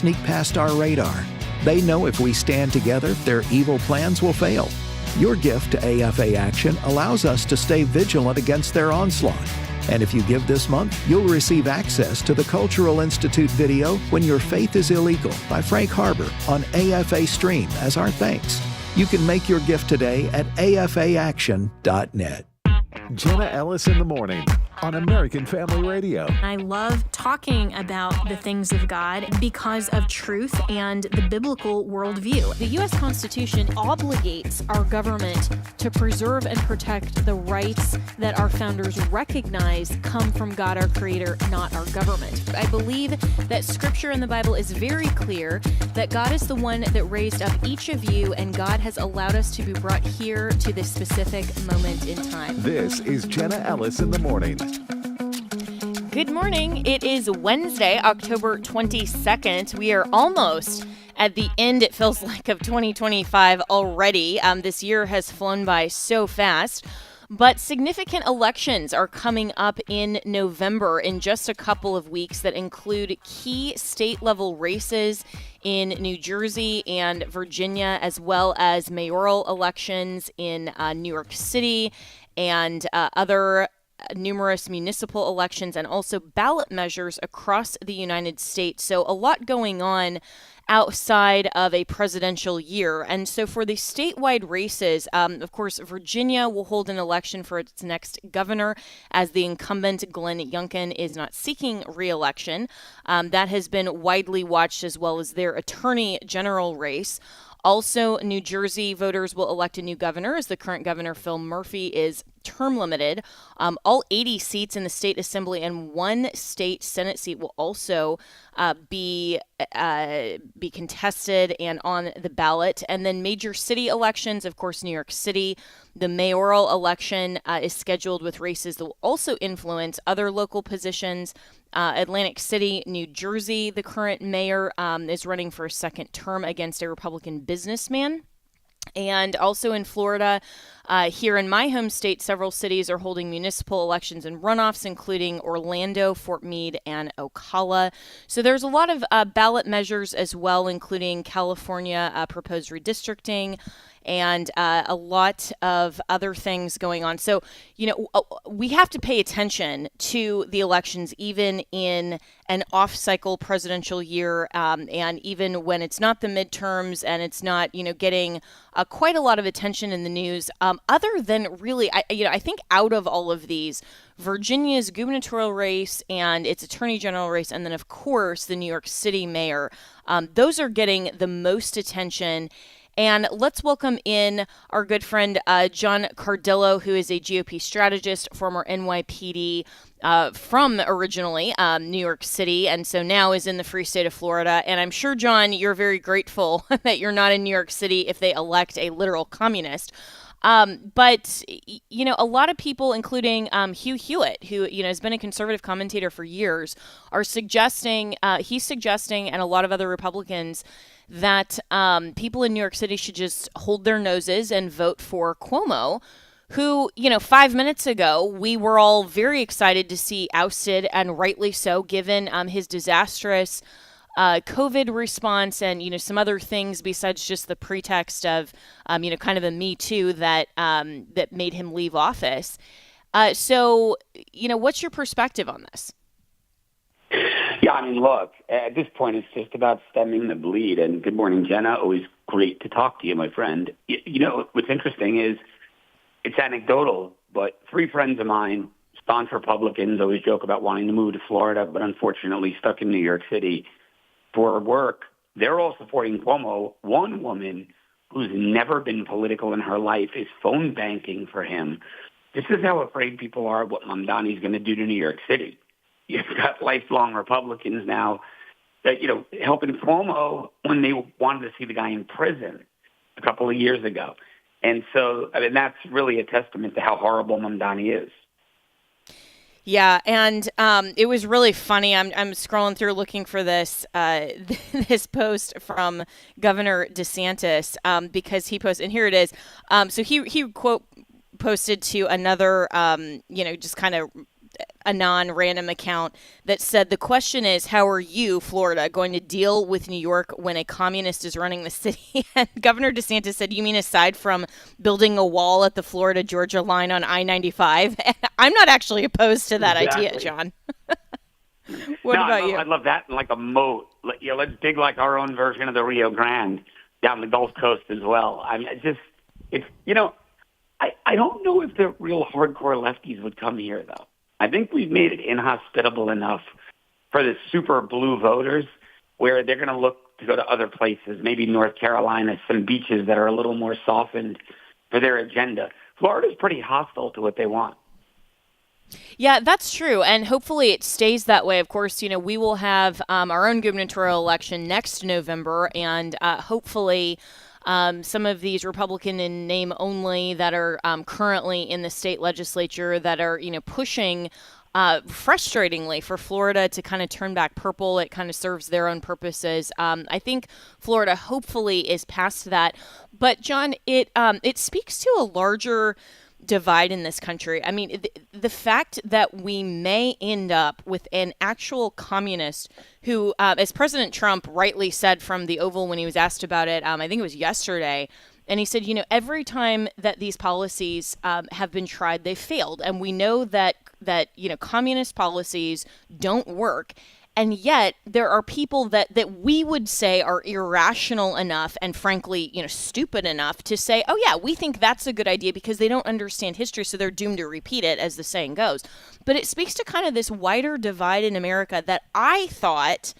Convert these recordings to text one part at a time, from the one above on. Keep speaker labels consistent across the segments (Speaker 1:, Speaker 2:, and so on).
Speaker 1: sneak past our radar. They know if we stand together, their evil plans will fail. Your gift to AFA Action allows us to stay vigilant against their onslaught. And if you give this month, you'll receive access to the Cultural Institute video When Your Faith is Illegal by Frank Harbor on AFA Stream as our thanks. You can make your gift today at afaaction.net.
Speaker 2: Jenna Ellis in the morning on American Family Radio.
Speaker 3: I love talking about the things of God because of truth and the biblical worldview.
Speaker 4: The U.S. Constitution obligates our government to preserve and protect the rights that our founders recognize come from God, our Creator, not our government. I believe that Scripture in the Bible is very clear that God is the one that raised up each of you, and God has allowed us to be brought here to this specific moment in time.
Speaker 2: This is Jenna Ellis in the morning.
Speaker 5: Good morning. It is Wednesday, October 22nd. We are almost at the end, it feels like, of 2025 already. This year has flown by so fast. But significant elections are coming up in November in just a couple of weeks that include key state-level races in New Jersey and Virginia, as well as mayoral elections in New York City and other numerous municipal elections, and also ballot measures across the United States. So a lot going on outside of a presidential year. And so for the statewide races, of course, Virginia will hold an election for its next governor, as the incumbent Glenn Youngkin is not seeking re-election. That has been widely watched, as well as their attorney general race. Also, New Jersey voters will elect a new governor, as the current governor, Phil Murphy, is term limited. All 80 seats in the state assembly and one state senate seat will also be contested and on the ballot. And then major city elections, of course, New York City. The mayoral election is scheduled with races that will also influence other local positions. Atlantic City, New Jersey, the current mayor is running for a second term against a Republican businessman. And also in Florida, here in my home state, several cities are holding municipal elections and runoffs, including Orlando, Fort Meade, and Ocala. So there's a lot of ballot measures as well, including California proposed redistricting, and a lot of other things going on. So, we have to pay attention to the elections, even in an off-cycle presidential year, and even when it's not the midterms and it's not, getting quite a lot of attention in the news. Other than really, I think out of all of these, Virginia's gubernatorial race and its attorney general race, and then, of course, the New York City mayor, those are getting the most attention. And let's welcome in our good friend, John Cardillo, who is a GOP strategist, former NYPD from originally New York City, and so now is in the free state of Florida. And I'm sure, John, you're very grateful that you're not in New York City if they elect a literal communist. But, a lot of people, including Hugh Hewitt, who, has been a conservative commentator for years, are suggesting, and a lot of other Republicans, that people in New York City should just hold their noses and vote for Cuomo, who, 5 minutes ago, we were all very excited to see ousted, and rightly so, given his disastrous COVID response and, some other things besides just the pretext of, kind of a Me Too that made him leave office. So, what's your perspective on this?
Speaker 6: Yeah, look, at this point, it's just about stemming the bleed. And good morning, Jenna. Always great to talk to you, my friend. What's interesting is it's anecdotal, but 3 friends of mine, staunch Republicans, always joke about wanting to move to Florida, but unfortunately stuck in New York City for work. They're all supporting Cuomo. One woman who's never been political in her life is phone banking for him. This is how afraid people are of what Mamdani's going to do to New York City. You've got lifelong Republicans now that, helping Cuomo when they wanted to see the guy in prison a couple of years ago. And so, that's really a testament to how horrible Mamdani is.
Speaker 5: Yeah, and it was really funny. I'm scrolling through looking for this this post from Governor DeSantis because he posted, and here it is. So he quote posted to another, just kind of a non-random account that said, the question is, how are you, Florida, going to deal with New York when a communist is running the city? And Governor DeSantis said, you mean aside from building a wall at the Florida-Georgia line on I-95? And I'm not actually opposed to that idea, John. What about you?
Speaker 6: I'd love that in like a moat. Let's dig like our own version of the Rio Grande down the Gulf Coast as well. I mean, I don't know if the real hardcore lefties would come here, though. I think we've made it inhospitable enough for the super blue voters where they're going to look to go to other places, maybe North Carolina, some beaches that are a little more softened for their agenda. Florida's pretty hostile to what they want.
Speaker 5: Yeah, that's true. And hopefully it stays that way. Of course, we will have our own gubernatorial election next November, and hopefully some of these Republican in name only that are currently in the state legislature that are, pushing frustratingly for Florida to kind of turn back purple. It kind of serves their own purposes. I think Florida hopefully is past that. But John, it speaks to a larger divide in this country. I mean, the fact that we may end up with an actual communist who, as President Trump rightly said from the Oval when he was asked about it, I think it was yesterday, and he said, every time that these policies have been tried, they failed. And we know that communist policies don't work. And yet there are people that we would say are irrational enough and frankly, stupid enough to say, oh, yeah, we think that's a good idea because they don't understand history. So they're doomed to repeat it, as the saying goes. But it speaks to kind of this wider divide in America that I thought,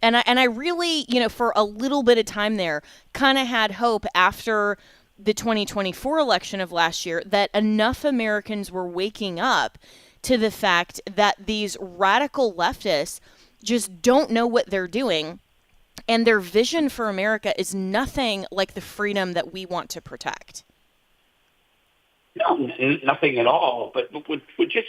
Speaker 5: and I really, for a little bit of time there, kind of had hope after the 2024 election of last year that enough Americans were waking up to the fact that these radical leftists just don't know what they're doing, and their vision for America is nothing like the freedom that we want to protect.
Speaker 6: No, nothing at all. But what just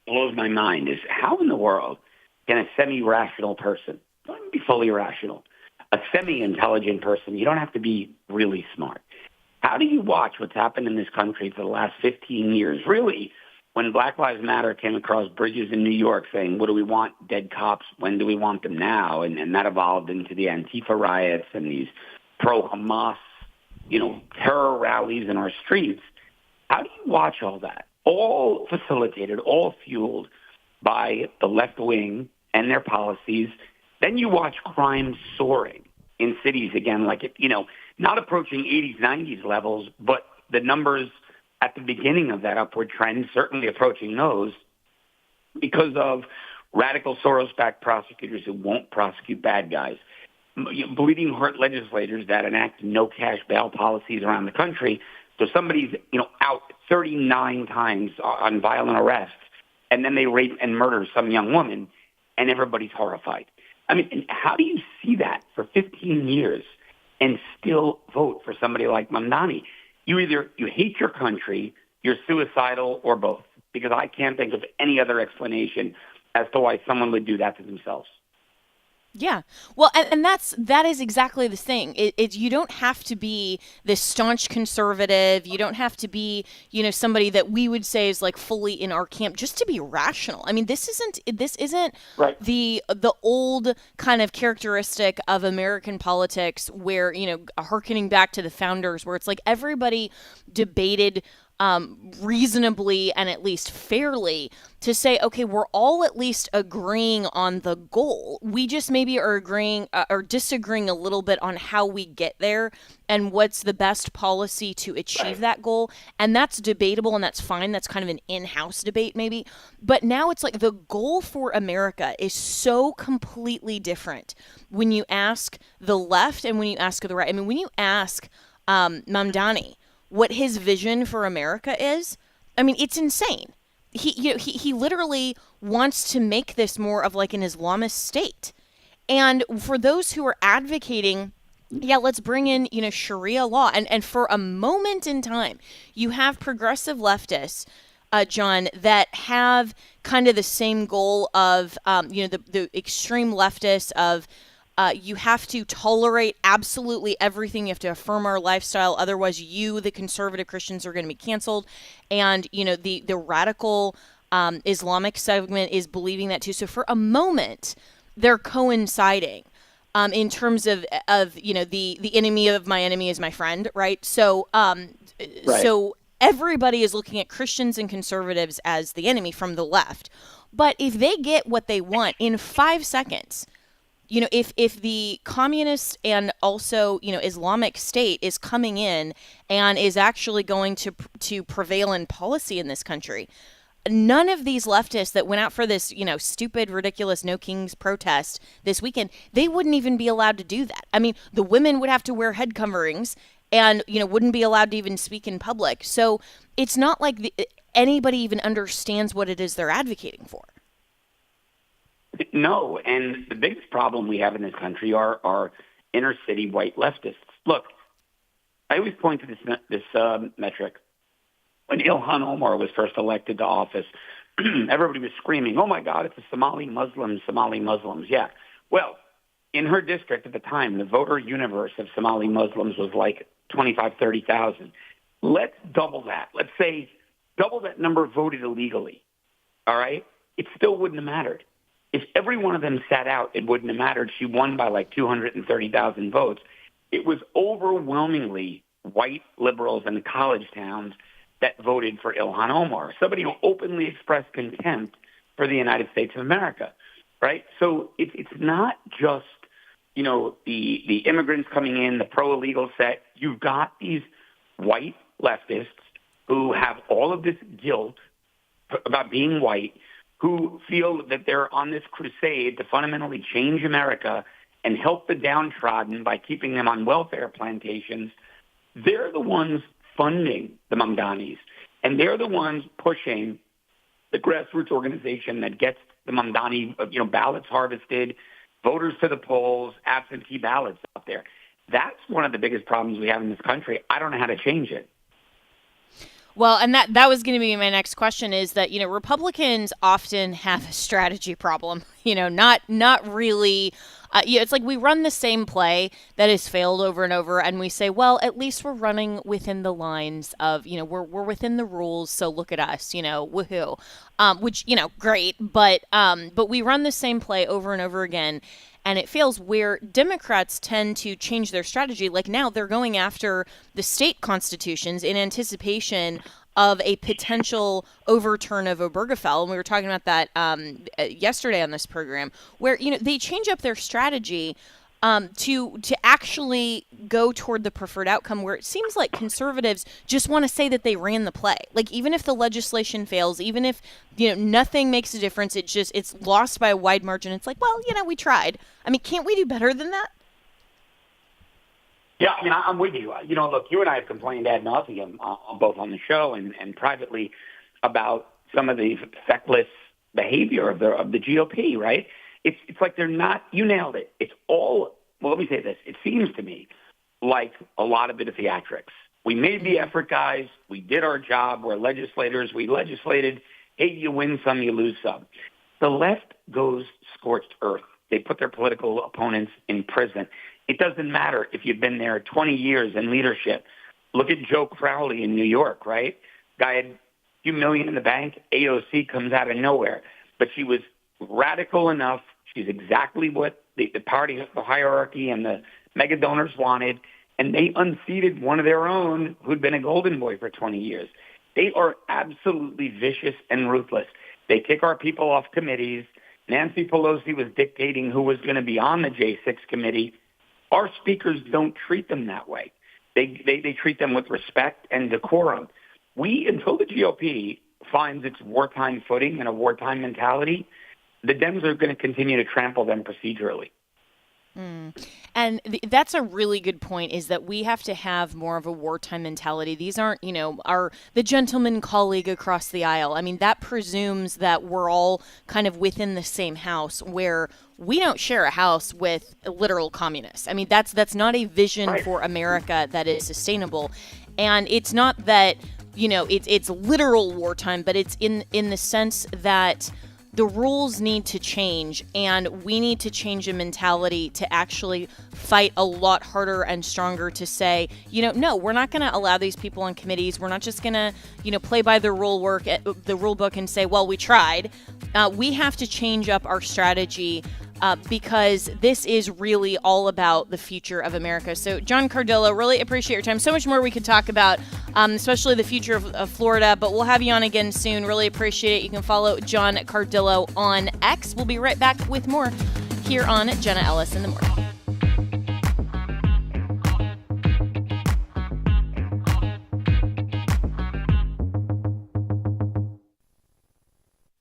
Speaker 6: blows my mind is how in the world can a semi-rational person, don't even be fully rational, a semi-intelligent person, you don't have to be really smart. How do you watch what's happened in this country for the last 15 years? Really, when Black Lives Matter came across bridges in New York saying, what do we want? Dead cops. When do we want them now? And that evolved into the Antifa riots and these pro-Hamas, terror rallies in our streets. How do you watch all that? All facilitated, all fueled by the left wing and their policies. Then you watch crime soaring in cities again, not approaching 80s, 90s levels, but the numbers at the beginning of that upward trend, certainly approaching those, because of radical Soros-backed prosecutors who won't prosecute bad guys, bleeding heart legislators that enact no-cash bail policies around the country. So somebody's, out 39 times on violent arrests, and then they rape and murder some young woman, and everybody's horrified. I mean, how do you see that for 15 years and still vote for somebody like Mamdani? You hate your country, you're suicidal, or both, because I can't think of any other explanation as to why someone would do that to themselves.
Speaker 5: Yeah. Well, and that is exactly the thing. You don't have to be this staunch conservative. You don't have to be, somebody that we would say is like fully in our camp just to be rational. I mean, this isn't
Speaker 6: right.
Speaker 5: the old kind of characteristic of American politics where, hearkening back to the founders, where it's like everybody debated reasonably and at least fairly to say, okay, we're all at least agreeing on the goal. We just maybe are agreeing or disagreeing a little bit on how we get there and what's the best policy to achieve that goal. And that's debatable and that's fine. That's kind of an in-house debate maybe. But now it's like the goal for America is so completely different when you ask the left and when you ask the right. I mean, when you ask Mamdani what his vision for America is, I mean, it's insane. He literally wants to make this more of like an Islamist state. And for those who are advocating, yeah, let's bring in, Sharia law. And for a moment in time, you have progressive leftists, John, that have kind of the same goal of, the extreme leftists of, you have to tolerate absolutely everything. You have to affirm our lifestyle. Otherwise, the conservative Christians, are going to be canceled. And, the radical Islamic segment is believing that too. So for a moment, they're coinciding in terms of the enemy of my enemy is my friend, right? So so everybody is looking at Christians and conservatives as the enemy from the left. But if they get what they want in 5 seconds, if the communist and also, Islamic State is coming in and is actually going to prevail in policy in this country, none of these leftists that went out for this, stupid, ridiculous No Kings protest this weekend, they wouldn't even be allowed to do that. I mean, the women would have to wear head coverings and, wouldn't be allowed to even speak in public. So it's not like anybody even understands what it is they're advocating for.
Speaker 6: No, and the biggest problem we have in this country are inner city white leftists. Look, I always point to this metric. When Ilhan Omar was first elected to office, everybody was screaming, "Oh my God, it's the Somali Muslims, Somali Muslims." Yeah. Well, in her district at the time, the voter universe of Somali Muslims was like 25, 30,000. Let's double that. Let's say double that number voted illegally. All right? It still wouldn't have mattered. If every one of them sat out, it wouldn't have mattered. She won by like 230,000 votes. It was overwhelmingly white liberals in college towns that voted for Ilhan Omar, somebody who openly expressed contempt for the United States of America, right? So it's not just, the immigrants coming in, the pro-illegal set. You've got these white leftists who have all of this guilt about being white, who feel that they're on this crusade to fundamentally change America and help the downtrodden by keeping them on welfare plantations. They're the ones funding the Mamdanis, and they're the ones pushing the grassroots organization that gets the Mamdani, ballots harvested, voters to the polls, absentee ballots out there. That's one of the biggest problems we have in this country. I don't know how to change it.
Speaker 5: Well, and that was going to be my next question is that, Republicans often have a strategy problem, not really. It's like we run the same play that has failed over and over, and we say, well, at least we're running within the lines of, we're within the rules, so look at us, woohoo, which, great, but we run the same play over and over again, and it fails where Democrats tend to change their strategy. Like now they're going after the state constitutions in anticipation of a potential overturn of Obergefell. And we were talking about that yesterday on this program, where, they change up their strategy to actually go toward the preferred outcome, where it seems like conservatives just want to say that they ran the play. Like, even if the legislation fails, even if, nothing makes a difference, it's lost by a wide margin. It's like, well, we tried. I mean, can't we do better than that?
Speaker 6: Yeah, I'm with you. Look, you and I have complained ad nauseum, both on the show and privately, about some of the feckless behavior of the GOP, right? It's like they're not, you nailed it. It's all, well, let me say this. It seems to me like a lot of bit of theatrics. We made the effort, guys. We did our job. We're legislators. We legislated. Hey, you win some, you lose some. The left goes scorched earth. They put their political opponents in prison. It doesn't matter if you've been there 20 years in leadership. Look at Joe Crowley in New York, right? Guy had a few million in the bank. AOC comes out of nowhere. But she was radical enough. She's exactly what the party, the hierarchy, and the mega donors wanted. And they unseated one of their own who'd been a golden boy for 20 years. They are absolutely vicious and ruthless. They kick our people off committees. Nancy Pelosi was dictating who was going to be on the J6 committee. Our speakers don't treat them that way. They treat them with respect and decorum. Until the GOP finds its wartime footing and a wartime mentality, the Dems are going to continue to trample them procedurally.
Speaker 5: And that's a really good point, is that we have to have more of a wartime mentality. These aren't, the gentleman colleague across the aisle. I mean, that presumes that we're all kind of within the same house, where we don't share a house with literal communists. I mean, that's not a vision for America that is sustainable. And it's not that, it's literal wartime, but it's in the sense that the rules need to change, and we need to change the mentality to actually fight a lot harder and stronger to say, no, we're not going to allow these people on committees. We're not just going to, play by the rule book and say, well, we tried. We have to change up our strategy because this is really all about the future of America. So, John Cardillo, really appreciate your time. So much more we could talk about, especially the future of Florida, but we'll have you on again soon. Really appreciate it. You can follow John Cardillo on X. We'll be right back with more here on Jenna Ellis in the Morning.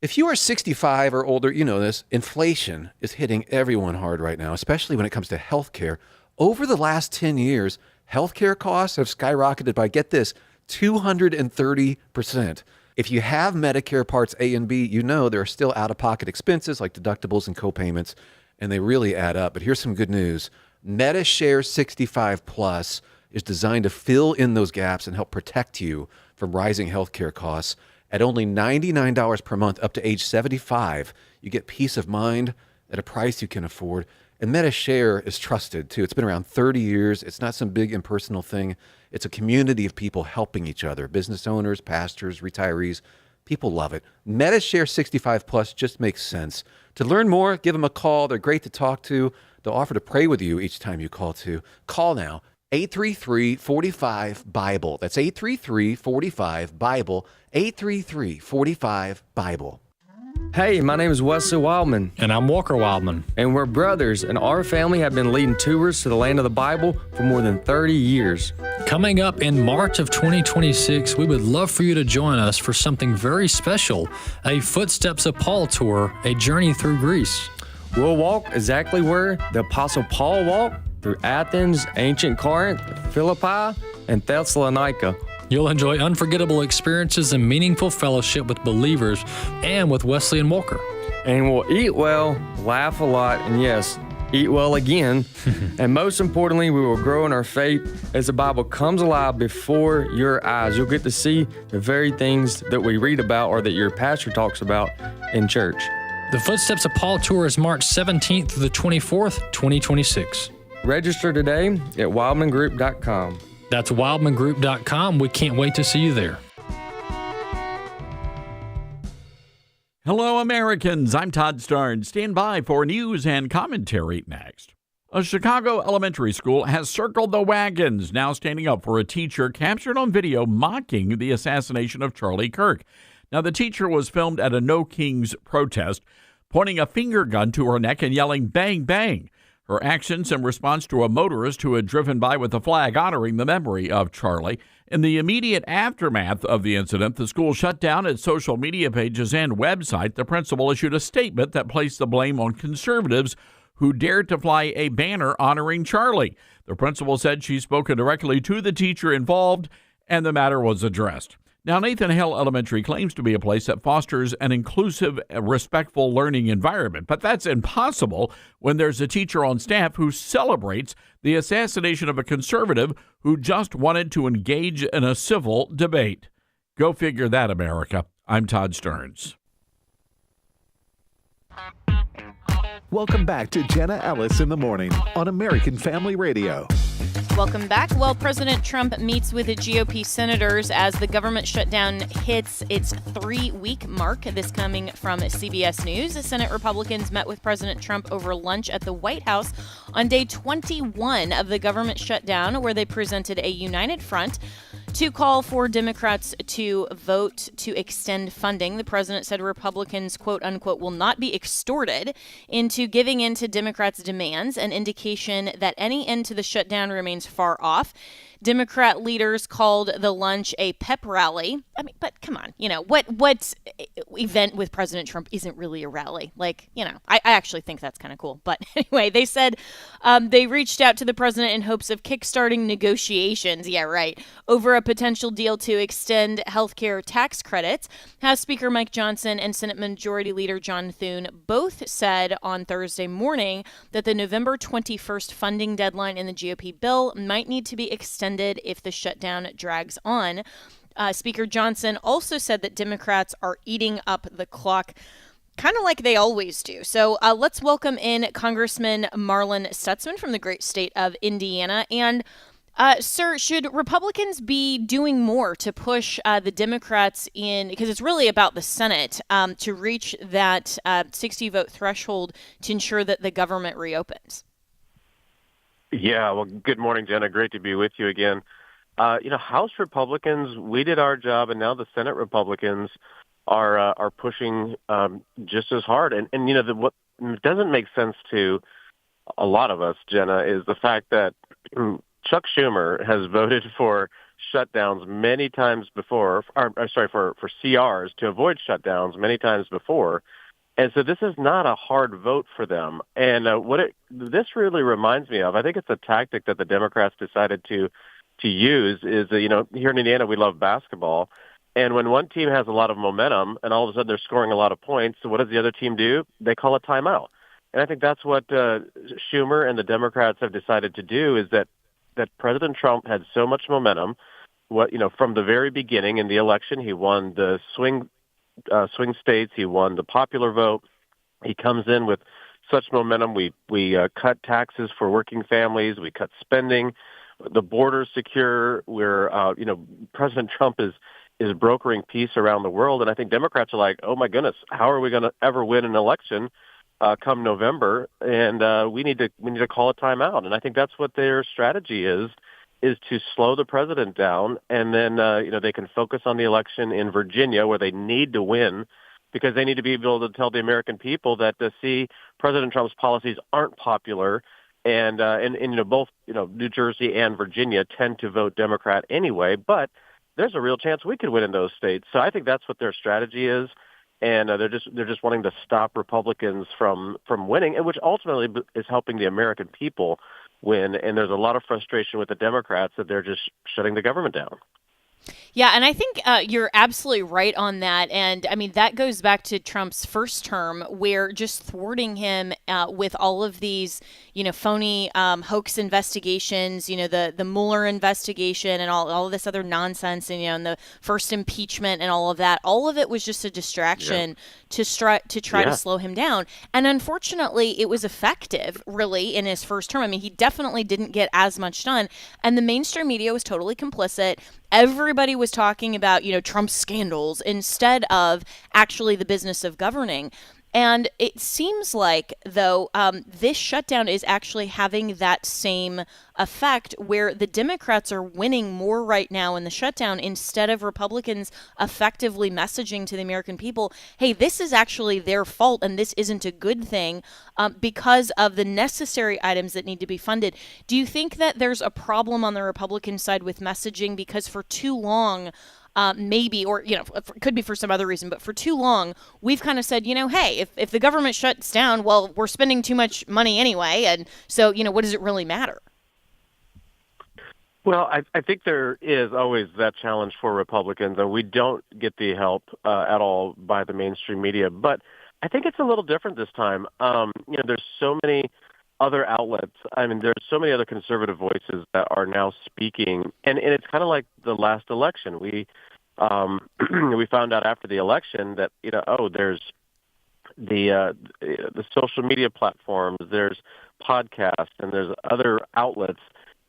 Speaker 7: If you are 65 or older, you know this, inflation is hitting everyone hard right now, especially when it comes to healthcare. Over the last 10 years, healthcare costs have skyrocketed by, get this, 230%. If you have Medicare Parts A and B, you know there are still out-of-pocket expenses like deductibles and copayments, and they really add up. But here's some good news. MediShare 65 Plus is designed to fill in those gaps and help protect you from rising healthcare costs. At only $99 per month up to age 75, you get peace of mind at a price you can afford. And MediShare is trusted, too. It's been around 30 years. It's not some big impersonal thing. It's a community of people helping each other, business owners, pastors, retirees. People love it. MediShare 65 Plus just makes sense. To learn more, give them a call. They're great to talk to. They'll offer to pray with you each time you call, too. Call now. 833-45-BIBLE. That's 833-45-BIBLE. 833-45-BIBLE.
Speaker 8: Hey, my name is Wesley Wildman.
Speaker 9: And I'm Walker Wildman.
Speaker 8: And we're brothers, and our family have been leading tours to the land of the Bible for more than 30 years.
Speaker 9: Coming up in March of 2026, we would love for you to join us for something very special, a Footsteps of Paul tour, a journey through Greece.
Speaker 8: We'll walk exactly where the Apostle Paul walked, through Athens, ancient Corinth, Philippi, and Thessalonica.
Speaker 9: You'll enjoy unforgettable experiences and meaningful fellowship with believers and with Wesley and Walker.
Speaker 8: And we'll eat well, laugh a lot, and yes, eat well again. And most importantly, we will grow in our faith as the Bible comes alive before your eyes. You'll get to see the very things that we read about or that your pastor talks about in church.
Speaker 9: The Footsteps of Paul tour is March 17th through the 24th, 2026.
Speaker 8: Register today at wildmangroup.com.
Speaker 9: That's wildmangroup.com. We can't wait to see you there.
Speaker 10: Hello, Americans. I'm Todd Starnes. Stand by for news and commentary next. A Chicago elementary school has circled the wagons, now standing up for a teacher captured on video mocking the assassination of Charlie Kirk. Now, the teacher was filmed at a No Kings protest, pointing a finger gun to her neck and yelling, "Bang, bang." Her actions in response to a motorist who had driven by with a flag honoring the memory of Charlie. In the immediate aftermath of the incident, the school shut down its social media pages and website. The principal issued a statement that placed the blame on conservatives who dared to fly a banner honoring Charlie. The principal said she's spoken directly to the teacher involved, and the matter was addressed. Now, Nathan Hale Elementary claims to be a place that fosters an inclusive, respectful learning environment, but that's impossible when there's a teacher on staff who celebrates the assassination of a conservative who just wanted to engage in a civil debate. Go figure that, America. I'm Todd Starnes.
Speaker 2: Welcome back to Jenna Ellis in the Morning on American Family Radio.
Speaker 5: Welcome back. Well, President Trump meets with the GOP senators as the government shutdown hits its 3-week mark. This coming from CBS News. Senate Republicans met with President Trump over lunch at the White House on day 21 of the government shutdown, where they presented a united front to call for Democrats to vote to extend funding. The president said Republicans, quote unquote, will not be extorted into giving in to Democrats' demands, an indication that any end to the shutdown remains far off. Democrat leaders called the lunch a pep rally. I mean, but come on, what event with President Trump isn't really a rally? I actually think that's kind of cool. But anyway, they said they reached out to the president in hopes of kickstarting negotiations. Yeah, right. Over a potential deal to extend healthcare tax credits. House Speaker Mike Johnson and Senate Majority Leader John Thune both said on Thursday morning that the November 21st funding deadline in the GOP bill might need to be extended if the shutdown drags on. Speaker Johnson also said that Democrats are eating up the clock Kind of like they always do. So let's welcome in Congressman Marlin Stutzman from the great state of Indiana. And sir, should Republicans be doing more to push the Democrats in, because it's really about the Senate, to reach that 60 vote threshold to ensure that the government reopens?
Speaker 11: Yeah, well, good morning, Jenna. Great to be with you again. House Republicans, we did our job, and now the Senate Republicans are pushing just as hard. And what doesn't make sense to a lot of us, Jenna, is the fact that Chuck Schumer has voted for shutdowns many times before, for CRs to avoid shutdowns many times before. And so this is not a hard vote for them. And this really reminds me of, I think it's a tactic that the Democrats decided to use is, here in Indiana, we love basketball. And when one team has a lot of momentum and all of a sudden they're scoring a lot of points, so what does the other team do? They call a timeout. And I think that's what Schumer and the Democrats have decided to do, is that President Trump had so much momentum. From the very beginning in the election, he won the swing states, he won the popular vote. He comes in with such momentum. We cut taxes for working families. We cut spending. The border's secure. President Trump is brokering peace around the world. And I think Democrats are like, oh my goodness, how are we going to ever win an election come November? And we need to call a timeout. And I think that's what their strategy is to slow the president down. And then, they can focus on the election in Virginia, where they need to win, because they need to be able to tell the American people that President Trump's policies aren't popular. And both New Jersey and Virginia tend to vote Democrat anyway, but there's a real chance we could win in those states. So I think that's what their strategy is, and they're just wanting to stop Republicans from winning, and which ultimately is helping the American people win. And there's a lot of frustration with the Democrats that they're just shutting the government down.
Speaker 5: Yeah, and I think you're absolutely right on that. And I mean, that goes back to Trump's first term, where just thwarting him with all of these, phony hoax investigations, the Mueller investigation and all of this other nonsense, and the first impeachment and all of that. All of it was just a distraction to try to slow him down. And unfortunately, it was effective, really, in his first term. I mean, he definitely didn't get as much done. And the mainstream media was totally complicit. Everybody was talking about, Trump's scandals instead of actually the business of governing. And it seems like, though, this shutdown is actually having that same effect, where the Democrats are winning more right now in the shutdown instead of Republicans effectively messaging to the American people, hey, this is actually their fault and this isn't a good thing because of the necessary items that need to be funded. Do you think that there's a problem on the Republican side with messaging? Because for too long, maybe, or, it could be for some other reason, but for too long, we've kind of said, hey, if the government shuts down, well, we're spending too much money anyway. And so, what does it really matter?
Speaker 11: Well, I think there is always that challenge for Republicans, and we don't get the help at all by the mainstream media. But I think it's a little different this time. There's so many other outlets. I mean, there's so many other conservative voices that are now speaking, and it's kind of like the last election. We found out after the election that there's the social media platforms, there's podcasts, and there's other outlets.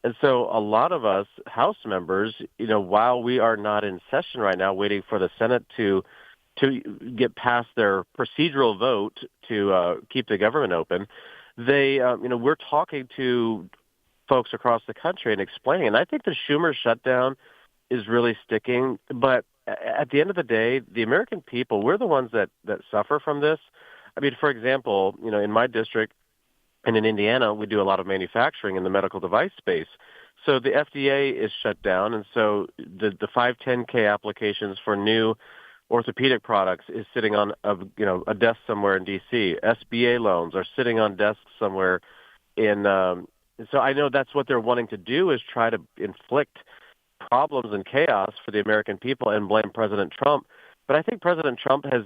Speaker 11: And so a lot of us House members, while we are not in session right now, waiting for the Senate to get past their procedural vote to keep the government open, we're talking to folks across the country and explaining. And I think the Schumer shutdown is really sticking. But at the end of the day, the American people, we're the ones that suffer from this. I mean, for example, in my district and in Indiana, we do a lot of manufacturing in the medical device space. So the FDA is shut down. And so the 510K applications for new orthopedic products is sitting on a desk somewhere in D.C. SBA loans are sitting on desks somewhere in. So I know that's what they're wanting to do, is try to inflict problems and chaos for the American people and blame President Trump. But I think President Trump has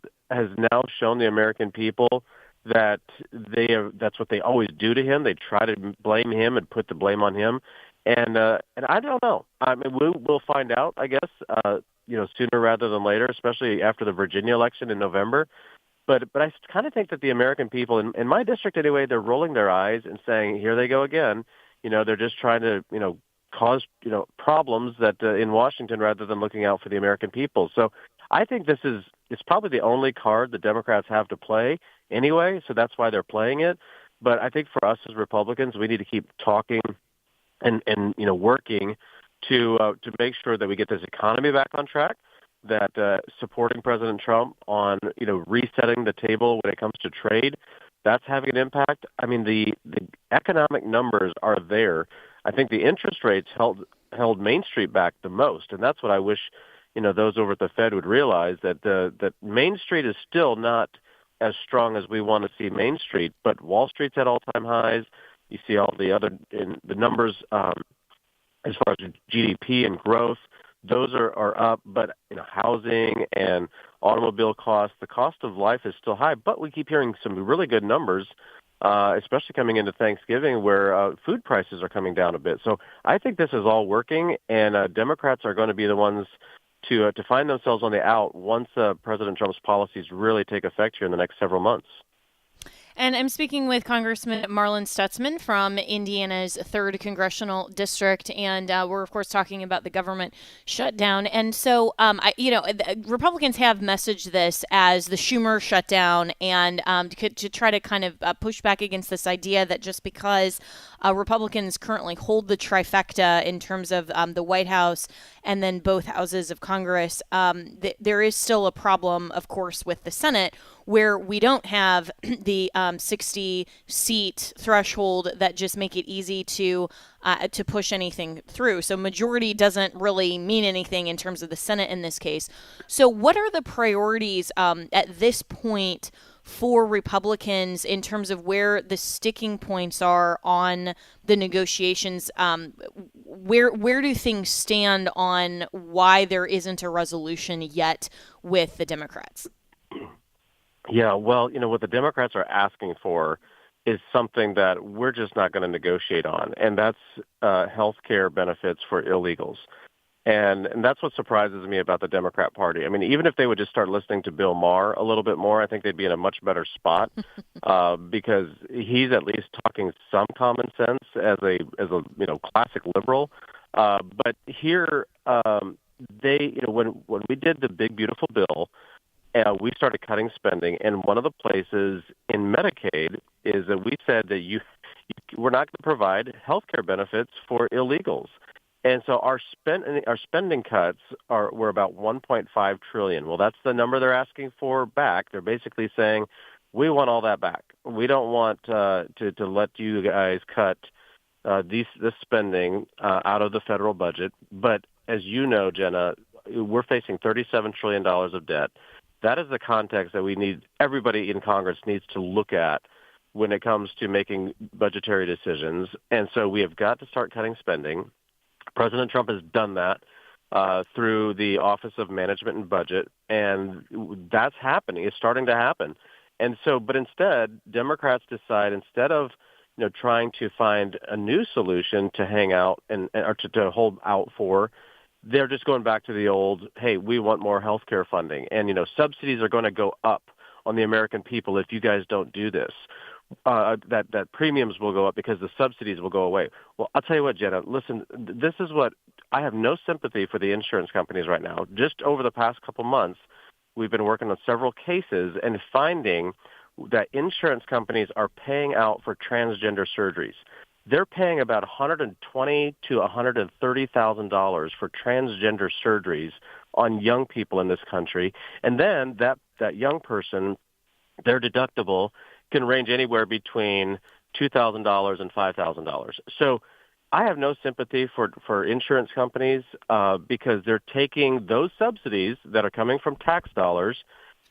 Speaker 11: now shown the American people that that's what they always do to him. They try to blame him and put the blame on him. And I don't know. I mean, we'll find out, I guess, sooner rather than later, especially after the Virginia election in November. But I kind of think that the American people, in my district anyway, they're rolling their eyes and saying, here they go again. They're just trying to, cause, problems that in Washington rather than looking out for the American people. So I think it's probably the only card the Democrats have to play anyway. So that's why they're playing it. But I think for us as Republicans, we need to keep talking and working to make sure that we get this economy back on track, that supporting President Trump on, resetting the table when it comes to trade, that's having an impact. I mean, the economic numbers are there. I think the interest rates held Main Street back the most, and that's what I wish, those over at the Fed would realize, that Main Street is still not as strong as we want to see Main Street, but Wall Street's at all-time highs. You see all the other the numbers as far as GDP and growth. Those are up, but housing and automobile costs, the cost of life is still high. But we keep hearing some really good numbers, especially coming into Thanksgiving, where food prices are coming down a bit. So I think this is all working, and Democrats are going to be the ones to find themselves on the out once President Trump's policies really take effect here in the next several months.
Speaker 5: And I'm speaking with Congressman Marlin Stutzman from Indiana's 3rd Congressional District, and we're, of course, talking about the government shutdown. And so, Republicans have messaged this as the Schumer shutdown, and to try to kind of push back against this idea that just because Republicans currently hold the trifecta in terms of the White House and then both houses of Congress, there is still a problem, of course, with the Senate, where we don't have the 60-seat threshold that just make it easy to push anything through. So majority doesn't really mean anything in terms of the Senate in this case. So what are the priorities at this point for Republicans in terms of where the sticking points are on the negotiations? Where do things stand on why there isn't a resolution yet with the Democrats?
Speaker 11: Yeah, well, what the Democrats are asking for is something that we're just not going to negotiate on, and that's health care benefits for illegals. And that's what surprises me about the Democrat Party. I mean, even if they would just start listening to Bill Maher a little bit more, I think they'd be in a much better spot because he's at least talking some common sense as a classic liberal. But here, when we did the Big Beautiful Bill, we started cutting spending, and one of the places in Medicaid is that we said that we're not going to provide health care benefits for illegals. And so our spending cuts were about $1.5 trillion. Well, that's the number they're asking for back. They're basically saying, we want all that back. We don't want to let you guys cut this spending out of the federal budget. But as you know, Jenna, we're facing $37 trillion of debt. That is the context that everybody in Congress needs to look at when it comes to making budgetary decisions. And so we have got to start cutting spending. President Trump has done that through the Office of Management and Budget, and that's happening. It's starting to happen. And so, but instead, Democrats decide, instead of trying to find a new solution to hang out or to hold out for, they're just going back to the old, hey, we want more health care funding. And, subsidies are going to go up on the American people if you guys don't do this. That premiums will go up because the subsidies will go away. Well, I'll tell you what, Jenna, listen, this is what I have no sympathy for the insurance companies right now. Just over the past couple months, we've been working on several cases and finding that insurance companies are paying out for transgender surgeries. They're paying about $120,000 to $130,000 for transgender surgeries on young people in this country. And then that young person, their deductible can range anywhere between $2,000 and $5,000. So I have no sympathy for insurance companies because they're taking those subsidies that are coming from tax dollars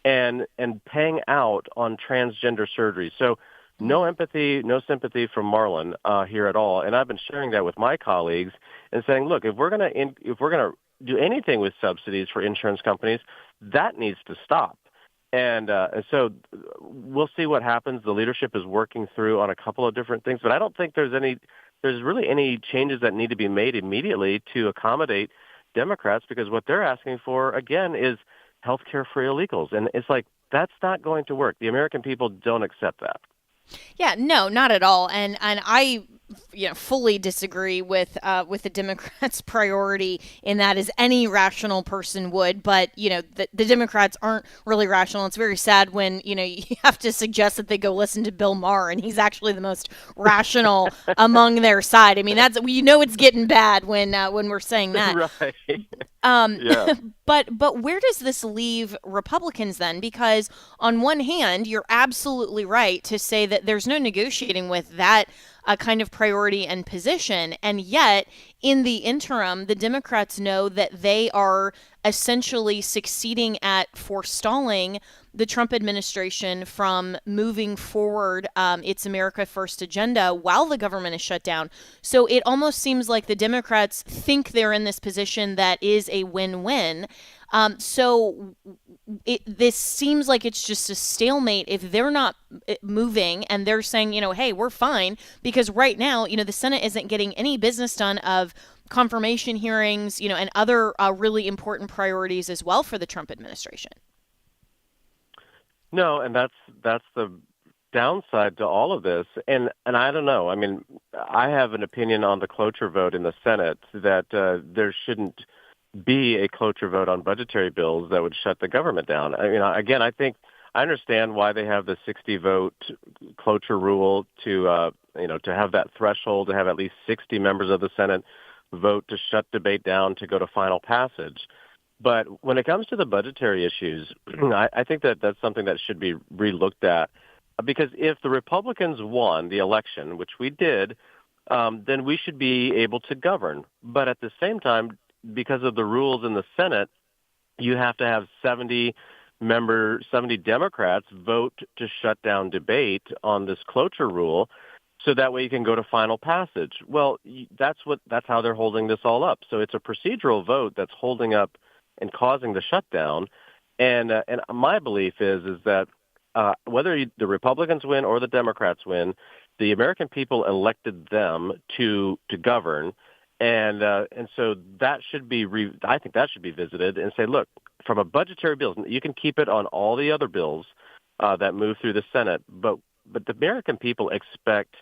Speaker 11: and paying out on transgender surgery. So no empathy, no sympathy from Marlin here at all. And I've been sharing that with my colleagues and saying, look, if we're gonna do anything with subsidies for insurance companies, that needs to stop. And so we'll see what happens. The leadership is working through on a couple of different things, but I don't think there's really any changes that need to be made immediately to accommodate Democrats, because what they're asking for, again, is health care for illegals. And it's like, That's not going to work. The American people don't accept that.
Speaker 5: Yeah, no, not at all. And I fully disagree with the Democrats' priority in that, as any rational person would. But the Democrats aren't really rational. It's very sad when you have to suggest that they go listen to Bill Maher, and he's actually the most rational among their side. I mean, that's it's getting bad when we're saying that.
Speaker 11: Right.
Speaker 5: Yeah. But where does this leave Republicans then? Because on one hand, you're absolutely right to say that there's no negotiating with that kind of priority and position. And yet, in the interim, the Democrats know that they are essentially succeeding at forestalling the Trump administration from moving forward its America First agenda while the government is shut down. So it almost seems like the Democrats think they're in this position that is a win-win. So this seems like it's just a stalemate if they're not moving and they're saying, hey, we're fine, because right now, the Senate isn't getting any business done of confirmation hearings, and other really important priorities as well for the Trump administration.
Speaker 11: No, and that's the downside to all of this. And I don't know. I mean, I have an opinion on the cloture vote in the Senate that there shouldn't be a cloture vote on budgetary bills that would shut the government down. I mean, again, I think I understand why they have the 60-vote cloture rule to have that threshold, to have at least 60 members of the Senate vote to shut debate down to go to final passage. But when it comes to the budgetary issues, I think that that's something that should be relooked at, because if the Republicans won the election, which we did, then we should be able to govern. But at the same time, because of the rules in the Senate, you have to have 70 Democrats vote to shut down debate on this cloture rule, so that way you can go to final passage. Well, that's how they're holding this all up. So it's a procedural vote that's holding up and causing the shutdown. And my belief is that whether the Republicans win or the Democrats win, the American people elected them to govern. And so that should be, I think that should be visited and say, look, from a budgetary bill, you can keep it on all the other bills that move through the Senate, but the American people expect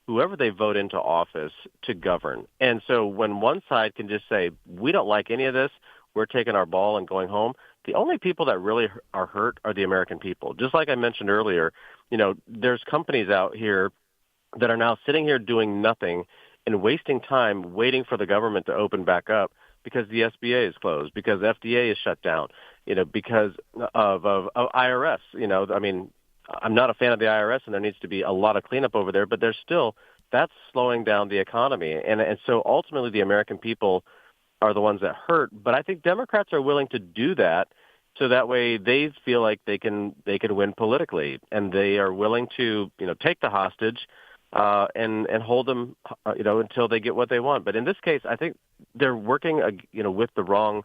Speaker 11: whoever they vote into office to govern. And so when one side can just say, we don't like any of this, we're taking our ball and going home, the only people that really are hurt are the American people. Just like I mentioned earlier, there's companies out here that are now sitting here doing nothing and wasting time waiting for the government to open back up because the SBA is closed, because FDA is shut down, because of IRS. I mean, I'm not a fan of the IRS, and there needs to be a lot of cleanup over there, but that's slowing down the economy. And so ultimately the American people are the ones that hurt. But I think Democrats are willing to do that so that way they feel like they can win politically, and they are willing to, take the hostage and hold them, until they get what they want. But in this case, I think they're working, with the wrong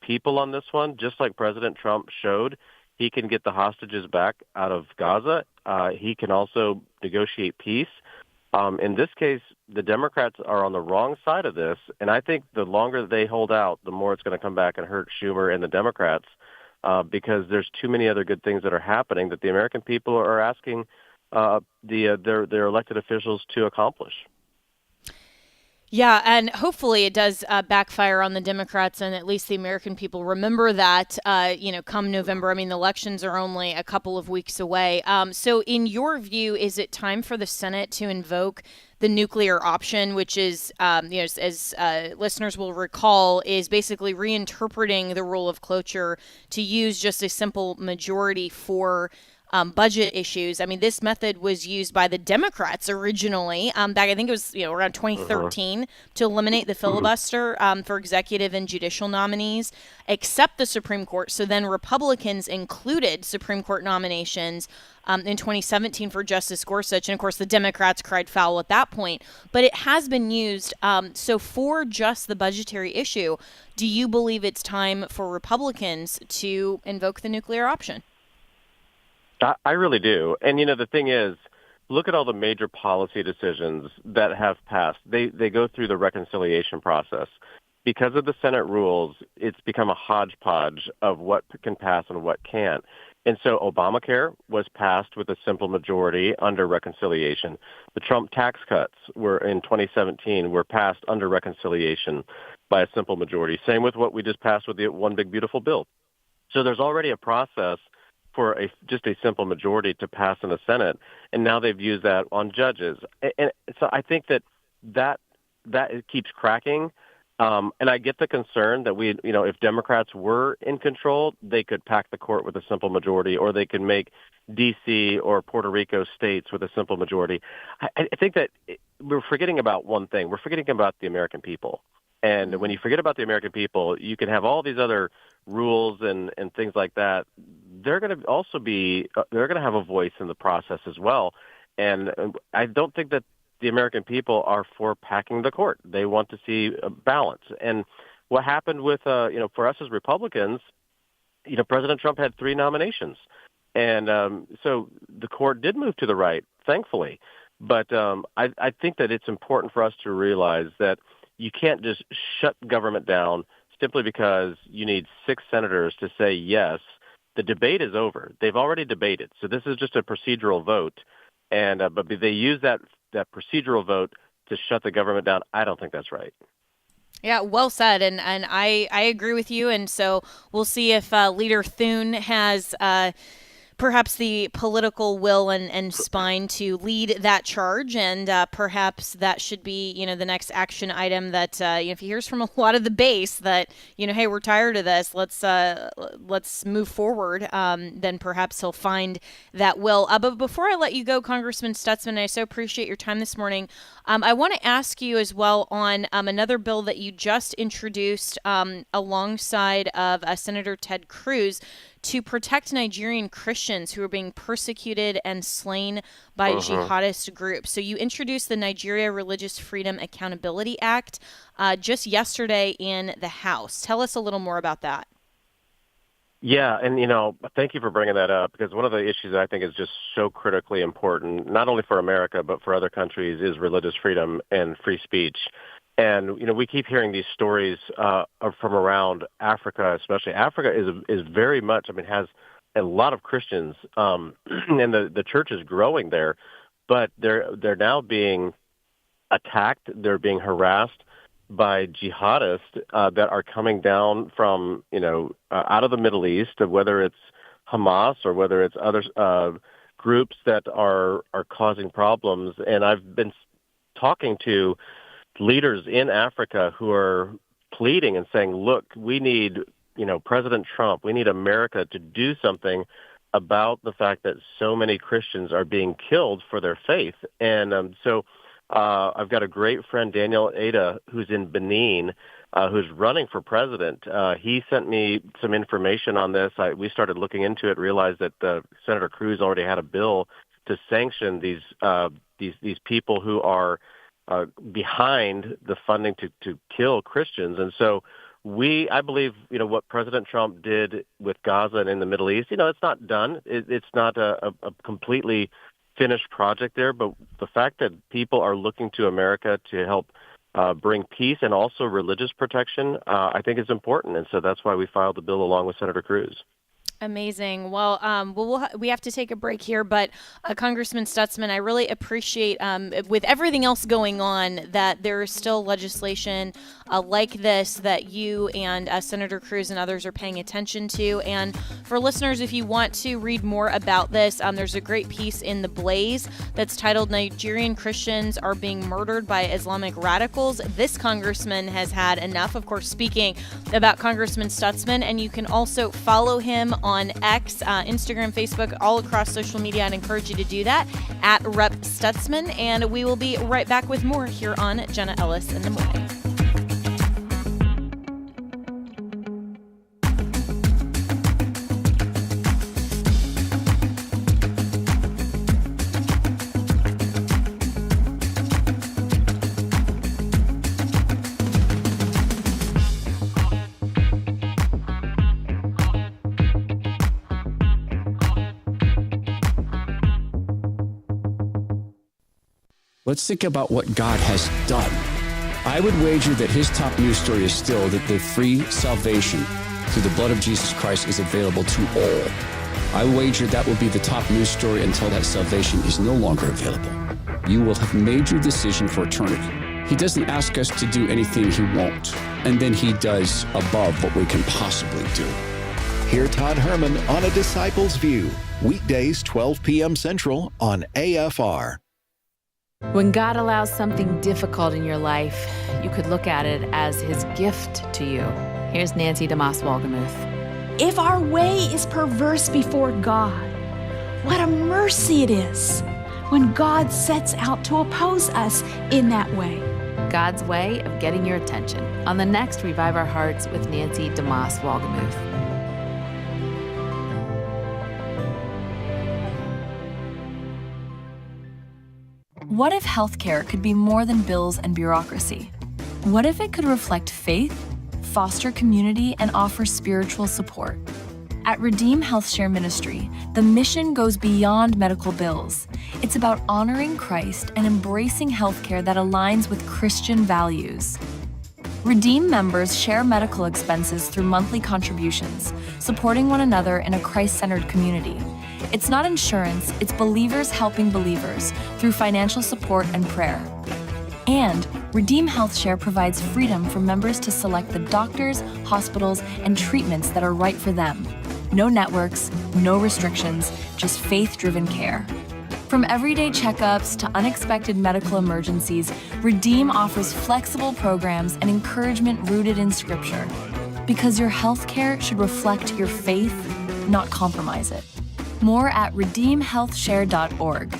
Speaker 11: people on this one, just like President Trump showed. He can get the hostages back out of Gaza. He can also negotiate peace. In this case, the Democrats are on the wrong side of this, and I think the longer they hold out, the more it's going to come back and hurt Schumer and the Democrats, because there's too many other good things that are happening that the American people are asking their elected officials to accomplish.
Speaker 5: Yeah, and hopefully it does backfire on the Democrats, and at least the American people remember that, come November. I mean, the elections are only a couple of weeks away. So in your view, is it time for the Senate to invoke the nuclear option, which is, as listeners will recall, is basically reinterpreting the rule of cloture to use just a simple majority for budget issues? I mean, this method was used by the Democrats originally, back I think it was around 2013, to eliminate the filibuster for executive and judicial nominees, except the Supreme Court. So then Republicans included Supreme Court nominations in 2017 for Justice Gorsuch, and of course the Democrats cried foul at that point. But it has been used. So for just the budgetary issue, do you believe it's time for Republicans to invoke the nuclear option?
Speaker 11: I really do. And, the thing is, look at all the major policy decisions that have passed. They go through the reconciliation process. Because of the Senate rules, it's become a hodgepodge of what can pass and what can't. And so Obamacare was passed with a simple majority under reconciliation. The Trump tax cuts were in 2017 were passed under reconciliation by a simple majority. Same with what we just passed with the One Big Beautiful Bill. So there's already a process for just a simple majority to pass in the Senate, and now they've used that on judges. And so I think that it keeps cracking. And I get the concern that if Democrats were in control, they could pack the court with a simple majority, or they could make D.C. or Puerto Rico states with a simple majority. I think that we're forgetting about one thing. We're forgetting about the American people. And when you forget about the American people, you can have all these other rules and things like that. They're going to also they're going to have a voice in the process as well. And I don't think that the American people are for packing the court. They want to see a balance. And what happened with, for us as Republicans, President Trump had 3 nominations. And so the court did move to the right, thankfully. But I think that it's important for us to realize that you can't just shut government down simply because you need 6 senators to say yes. The debate is over. They've already debated. So this is just a procedural vote. And but they use that procedural vote to shut the government down. I don't think that's right.
Speaker 5: Yeah, well said. And I agree with you. And so we'll see if Leader Thune has perhaps the political will and spine to lead that charge, and perhaps that should be, the next action item that if he hears from a lot of the base that, hey, we're tired of this, let's move forward, then perhaps he'll find that will. But before I let you go, Congressman Stutzman, I so appreciate your time this morning. I want to ask you as well on another bill that you just introduced alongside of Senator Ted Cruz to protect Nigerian Christians who are being persecuted and slain by jihadist groups. So you introduced the Nigeria Religious Freedom Accountability Act just yesterday in the House. Tell us a little more about that.
Speaker 11: Yeah, and thank you for bringing that up, because one of the issues that I think is just so critically important, not only for America but for other countries, is religious freedom and free speech. And we keep hearing these stories from around Africa, especially. Africa is very much, has a lot of Christians, and the church is growing there, but they're now being attacked. They're being harassed by jihadists that are coming down from out of the Middle East, whether it's Hamas or whether it's other groups that are causing problems. And I've been talking to leaders in Africa who are pleading and saying, look, we need, President Trump, we need America to do something about the fact that so many Christians are being killed for their faith. And so I've got a great friend, Daniel Ada, who's in Benin, who's running for president. He sent me some information on this. We started looking into it, realized that Senator Cruz already had a bill to sanction these people who are behind the funding to kill Christians. And so I believe, what President Trump did with Gaza and in the Middle East, it's not done. It's not a completely finished project there, but the fact that people are looking to America to help bring peace and also religious protection, I think is important. And so that's why we filed the bill along with Senator Cruz.
Speaker 5: Amazing. Well, we have to take a break here, but Congressman Stutzman, I really appreciate, with everything else going on, that there is still legislation like this that you and Senator Cruz and others are paying attention to. And for listeners, if you want to read more about this, there's a great piece in The Blaze that's titled "Nigerian Christians Are Being Murdered by Islamic Radicals." This congressman has had enough, of course, speaking about Congressman Stutzman, and you can also follow him on X, Instagram, Facebook, all across social media. I'd encourage you to do that at Rep. Stutzman. And we will be right back with more here on Jenna Ellis in the Morning.
Speaker 12: Let's think about what God has done. I would wager that his top news story is still that the free salvation through the blood of Jesus Christ is available to all. I wager that will be the top news story until that salvation is no longer available. You will have made your decision for eternity. He doesn't ask us to do anything he won't, and then he does above what we can possibly do.
Speaker 1: Hear Todd Herman on A Disciple's View, weekdays 12 p.m. Central on AFR.
Speaker 13: When God allows something difficult in your life, you could look at it as his gift to you. Here's Nancy DeMoss-Wolgemuth.
Speaker 14: If our way is perverse before God, what a mercy it is when God sets out to oppose us in that way.
Speaker 13: God's way of getting your attention on the next Revive Our Hearts with Nancy DeMoss-Wolgemuth.
Speaker 15: What if healthcare could be more than bills and bureaucracy? What if it could reflect faith, foster community, and offer spiritual support? At Redeem HealthShare Ministry, the mission goes beyond medical bills. It's about honoring Christ and embracing healthcare that aligns with Christian values. Redeem members share medical expenses through monthly contributions, supporting one another in a Christ-centered community. It's not insurance, it's believers helping believers through financial support and prayer. And Redeem HealthShare provides freedom for members to select the doctors, hospitals, and treatments that are right for them. No networks, no restrictions, just faith-driven care. From everyday checkups to unexpected medical emergencies, Redeem offers flexible programs and encouragement rooted in Scripture. Because your healthcare should reflect your faith, not compromise it. More at redeemhealthshare.org.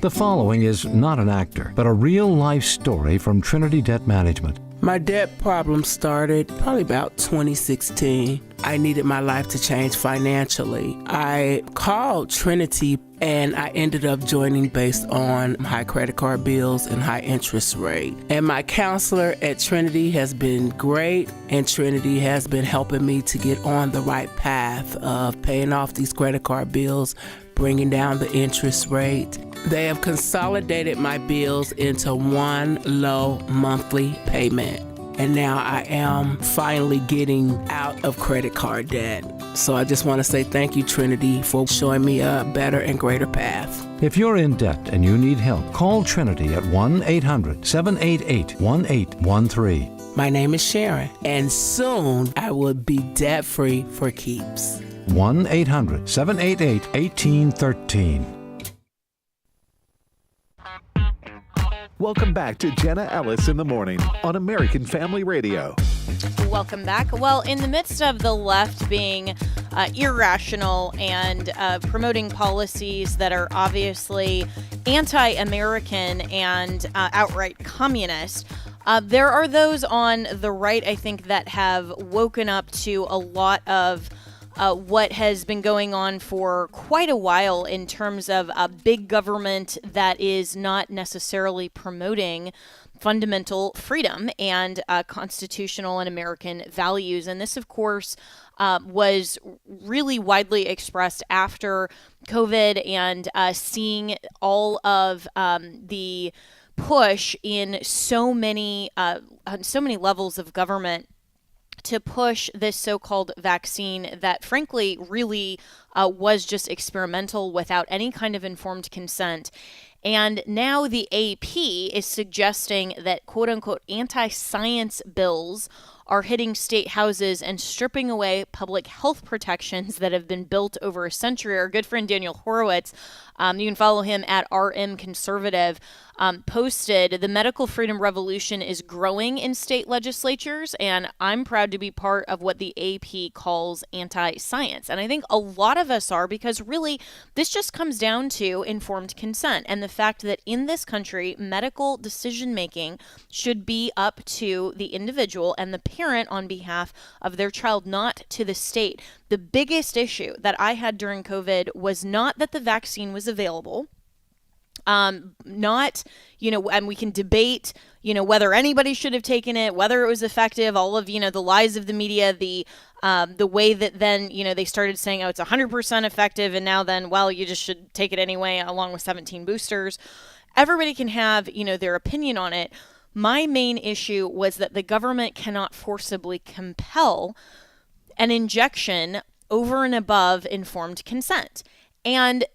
Speaker 16: The following is not an actor, but a real-life story from Trinity Debt Management.
Speaker 17: My debt problem started probably about 2016. I needed my life to change financially. I called Trinity and I ended up joining based on high credit card bills and high interest rate. And my counselor at Trinity has been great, and Trinity has been helping me to get on the right path of paying off these credit card bills, bringing down the interest rate. They have consolidated my bills into one low monthly payment. And now I am finally getting out of credit card debt. So I just want to say thank you, Trinity, for showing me a better and greater path.
Speaker 16: If you're in debt and you need help, call Trinity at 1-800-788-1813.
Speaker 17: My name is Sharon, and soon I will be debt-free for keeps.
Speaker 16: 1-800-788-1813.
Speaker 2: Welcome back to Jenna Ellis in the Morning on American Family Radio.
Speaker 5: Welcome back. Well, in the midst of the left being irrational and promoting policies that are obviously anti-American and outright communist, there are those on the right, I think, that have woken up to a lot of what has been going on for quite a while in terms of a big government that is not necessarily promoting fundamental freedom and constitutional and American values. And this, of course, was really widely expressed after COVID and seeing all of the push in so many levels of government to push this so-called vaccine that, frankly, really was just experimental without any kind of informed consent. And now the AP is suggesting that, quote-unquote, anti-science bills are hitting state houses and stripping away public health protections that have been built over a century. Our good friend Daniel Horowitz, you can follow him at RM Conservative, posted, the medical freedom revolution is growing in state legislatures, and I'm proud to be part of what the AP calls anti-science. And I think a lot of us are, because really this just comes down to informed consent and the fact that in this country, medical decision-making should be up to the individual and the parent on behalf of their child, not to the state. The biggest issue that I had during COVID was not that the vaccine was available, not, and we can debate, whether anybody should have taken it, whether it was effective, all of, the lies of the media, the way that then, they started saying, oh, it's 100% effective. And now then, well, you just should take it anyway, along with 17 boosters. Everybody can have, their opinion on it. My main issue was that the government cannot forcibly compel an injection over and above informed consent. And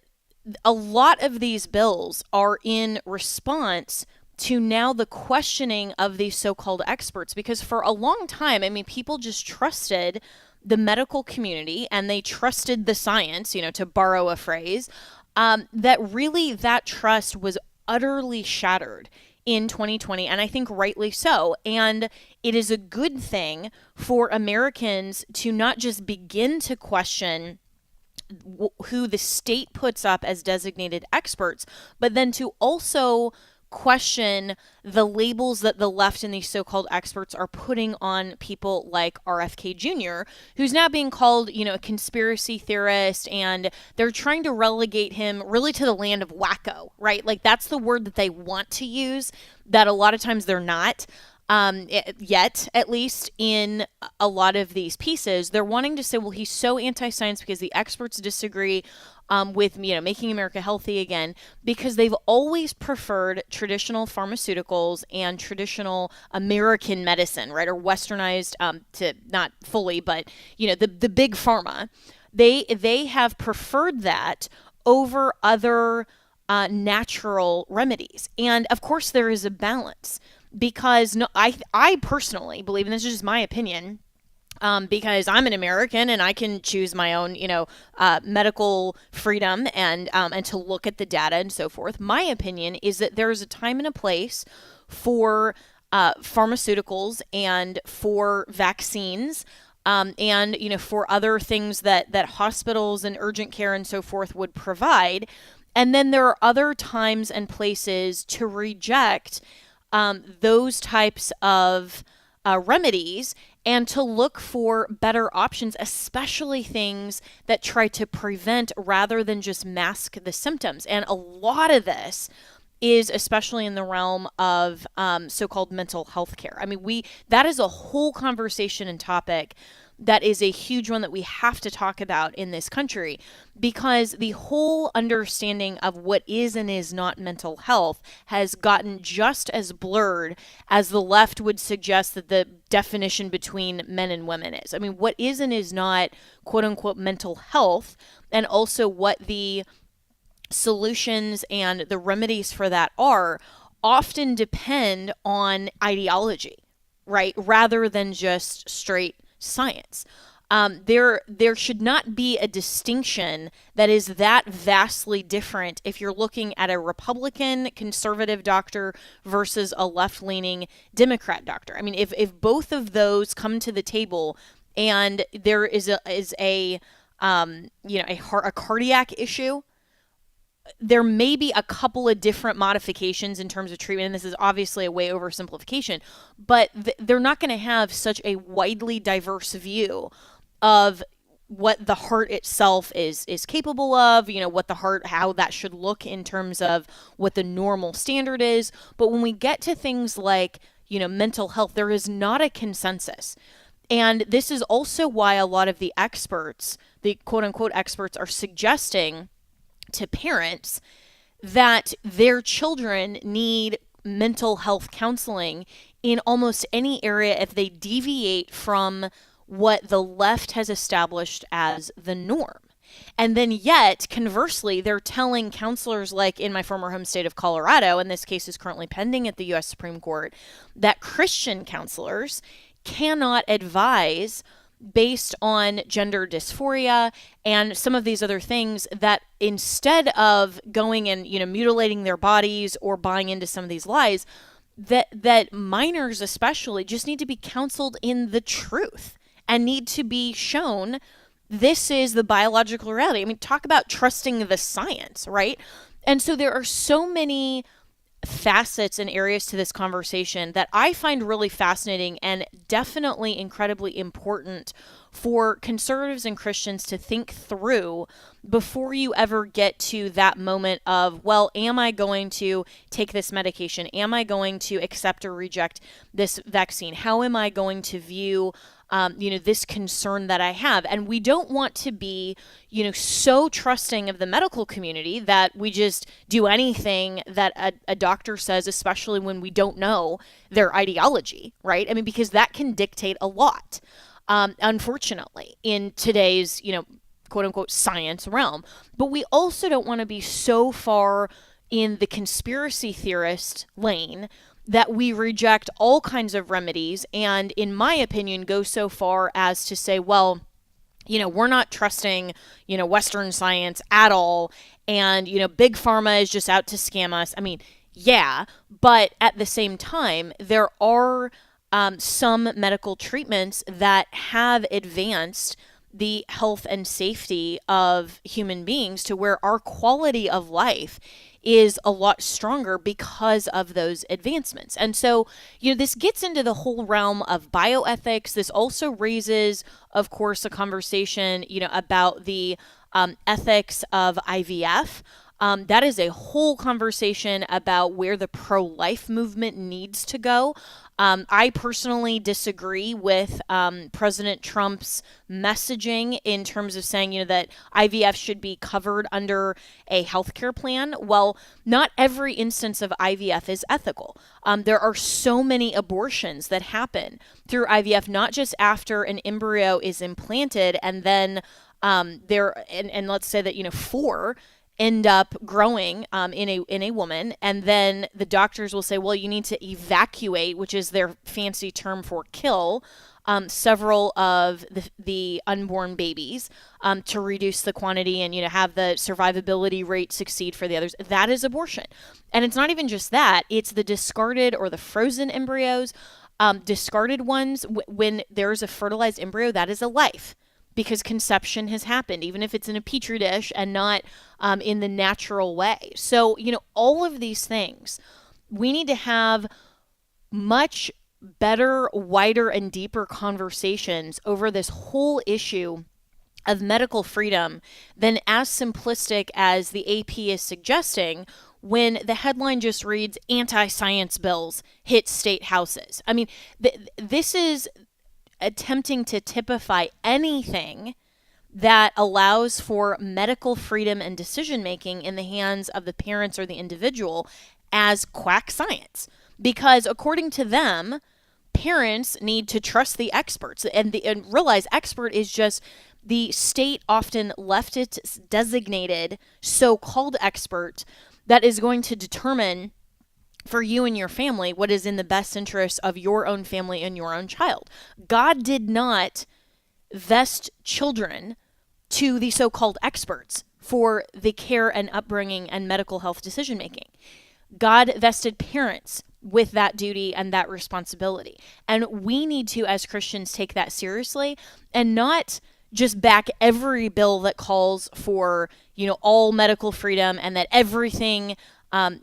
Speaker 5: a lot of these bills are in response to now the questioning of these so-called experts, because for a long time, I mean, people just trusted the medical community and they trusted the science, to borrow a phrase, that really that trust was utterly shattered in 2020, and I think rightly so. And it is a good thing for Americans to not just begin to question who the state puts up as designated experts, but then to also question the labels that the left and these so-called experts are putting on people like RFK Jr., who's now being called, a conspiracy theorist, and they're trying to relegate him really to the land of wacko, right? Like, that's the word that they want to use, that a lot of times they're not. Yet, at least in a lot of these pieces, they're wanting to say, well, he's so anti-science because the experts disagree with, making America healthy again, because they've always preferred traditional pharmaceuticals and traditional American medicine, right? Or westernized, to not fully, but, the big pharma. They have preferred that over other natural remedies. And of course, there is a balance. Because I personally believe, and this is just my opinion, because I'm an American and I can choose my own, medical freedom and to look at the data and so forth. My opinion is that there is a time and a place for pharmaceuticals and for vaccines. And, for other things that hospitals and urgent care and so forth would provide. And then there are other times and places to reject those types of remedies and to look for better options, especially things that try to prevent rather than just mask the symptoms. And a lot of this is especially in the realm of so-called mental health care. I mean, that is a whole conversation and topic that is a huge one that we have to talk about in this country, because the whole understanding of what is and is not mental health has gotten just as blurred as the left would suggest that the definition between men and women is. I mean, what is and is not, quote unquote, mental health, and also what the solutions and the remedies for that are, often depend on ideology, right? Rather than just straight science. There should not be a distinction that is that vastly different if you're looking at a Republican conservative doctor versus a left-leaning Democrat doctor. I mean, if both of those come to the table and there is a cardiac issue, there may be a couple of different modifications in terms of treatment, and this is obviously a way oversimplification, but they're not going to have such a widely diverse view of what the heart itself is capable of, what the heart, how that should look in terms of what the normal standard is. But when we get to things like, mental health, there is not a consensus. And this is also why a lot of the experts, the quote unquote experts, are suggesting to parents that their children need mental health counseling in almost any area if they deviate from what the left has established as the norm. And then yet, conversely, they're telling counselors, like in my former home state of Colorado, and this case is currently pending at the U.S. Supreme Court, that Christian counselors cannot advise based on gender dysphoria and some of these other things, that instead of going and, mutilating their bodies or buying into some of these lies, that minors especially just need to be counseled in the truth and need to be shown this is the biological reality. I mean, talk about trusting the science, right? And so there are so many facets and areas to this conversation that I find really fascinating and definitely incredibly important for conservatives and Christians to think through before you ever get to that moment of, well, am I going to take this medication? Am I going to accept or reject this vaccine? How am I going to view this concern that I have? And we don't want to be, so trusting of the medical community that we just do anything that a doctor says, especially when we don't know their ideology, right? I mean, because that can dictate a lot. unfortunately, in today's, quote unquote science realm. But we also don't want to be so far in the conspiracy theorist lane that we reject all kinds of remedies and, in my opinion, go so far as to say, well, we're not trusting, Western science at all. And, big pharma is just out to scam us. I mean, yeah, but at the same time, there are some medical treatments that have advanced the health and safety of human beings to where our quality of life is a lot stronger because of those advancements. And so, this gets into the whole realm of bioethics. This also raises, of course, a conversation, about the ethics of IVF. That is a whole conversation about where the pro-life movement needs to go. I personally disagree with President Trump's messaging in terms of saying, that IVF should be covered under a healthcare plan. Well, not every instance of IVF is ethical. There are so many abortions that happen through IVF, not just after an embryo is implanted and then and let's say that, 4 end up growing in a woman, and then the doctors will say, well, you need to evacuate, which is their fancy term for kill, several of the unborn babies to reduce the quantity and have the survivability rate succeed for the others. That is abortion. And it's not even just that, it's the discarded or the frozen embryos. Discarded ones, when there is a fertilized embryo, that is a life, because conception has happened, even if it's in a petri dish and not in the natural way. So, all of these things, we need to have much better, wider, and deeper conversations over this whole issue of medical freedom than as simplistic as the AP is suggesting when the headline just reads, anti-science bills hit state houses. I mean, this is attempting to typify anything that allows for medical freedom and decision making in the hands of the parents or the individual as quack science. Because according to them, parents need to trust the experts and realize expert is just the state often left it designated so-called expert that is going to determine for you and your family what is in the best interest of your own family and your own child. God did not vest children to the so-called experts for the care and upbringing and medical health decision making. God vested parents with that duty and that responsibility. And we need to, as Christians, take that seriously and not just back every bill that calls for, all medical freedom and that everything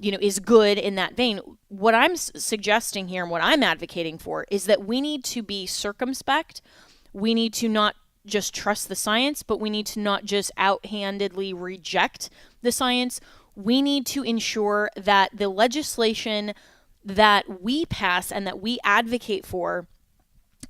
Speaker 5: is good in that vein. What I'm suggesting here and what I'm advocating for is that we need to be circumspect. We need to not just trust the science, but we need to not just outhandedly reject the science. We need to ensure that the legislation that we pass and that we advocate for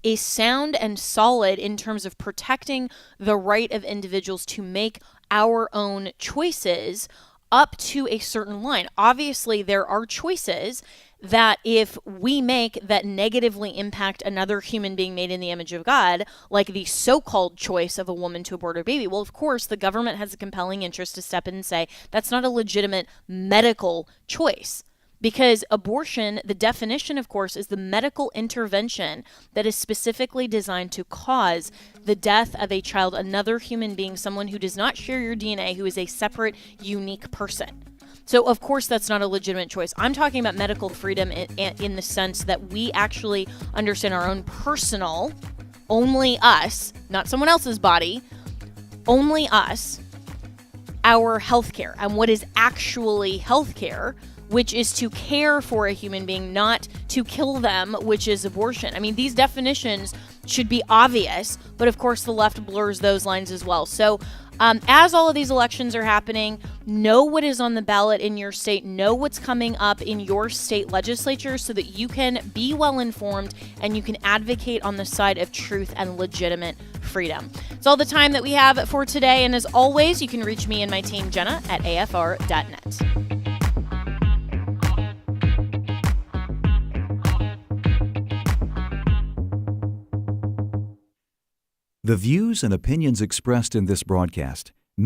Speaker 5: is sound and solid in terms of protecting the right of individuals to make our own choices up to a certain line. Obviously, there are choices that if we make that negatively impact another human being made in the image of God, like the so-called choice of a woman to abort her baby, well, of course, the government has a compelling interest to step in and say that's not a legitimate medical choice. Because abortion, the definition, of course, is the medical intervention that is specifically designed to cause the death of a child, another human being, someone who does not share your DNA, who is a separate, unique person. So, of course, that's not a legitimate choice. I'm talking about medical freedom in the sense that we actually understand our own personal, only us, not someone else's body, only us, our healthcare, and what is actually healthcare, which is to care for a human being, not to kill them, which is abortion. I mean, these definitions should be obvious, but of course the left blurs those lines as well. So as all of these elections are happening, know what is on the ballot in your state, know what's coming up in your state legislature so that you can be well informed and you can advocate on the side of truth and legitimate freedom. It's all the time that we have for today. And as always, you can reach me and my team, Jenna, at afr.net.
Speaker 18: The views and opinions expressed in this broadcast